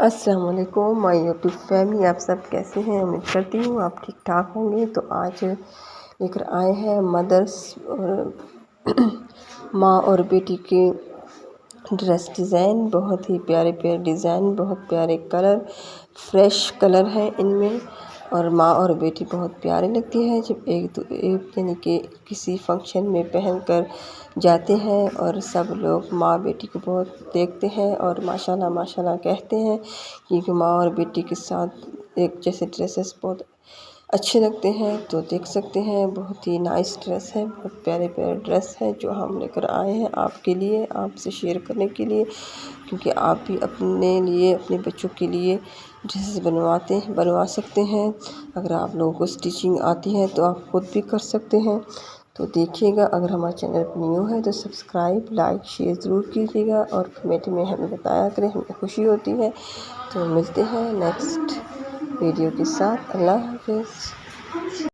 अस्सलाम वालेकुम my YouTube family, आप सब कैसे हैं। उम्मीद करती हूँ आप ठीक ठाक होंगे। तो आज लेकर आए हैं मदर्स और माँ और बेटी के ड्रेस डिज़ाइन। बहुत ही प्यारे प्यारे डिज़ाइन, बहुत प्यारे कलर, फ्रेश कलर है इनमें। और माँ और बेटी बहुत प्यारी लगती है जब एक यानी कि किसी फंक्शन में पहनकर जाते हैं और सब लोग माँ बेटी को बहुत देखते हैं और माशाल्लाह माशाल्लाह कहते हैं, क्योंकि माँ और बेटी के साथ एक जैसे ड्रेसेस बहुत अच्छे लगते हैं। तो देख सकते हैं बहुत ही नाइस ड्रेस है, बहुत प्यारे प्यारे ड्रेस है जो हम लेकर आए हैं आपके लिए, आपसे शेयर करने के लिए, क्योंकि आप भी अपने लिए अपने बच्चों के लिए ड्रेसेस बनवा सकते हैं। अगर आप लोगों को स्टिचिंग आती है तो आप खुद भी कर सकते हैं। तो देखिएगा, अगर हमारे चैनल पर न्यू है तो सब्सक्राइब लाइक शेयर ज़रूर कीजिएगा और कमेंट में हमें बताया करें, हमें खुशी होती है। तो मिलते हैं नेक्स्ट वीडियो के साथ। अल्लाह हाफ़िज़।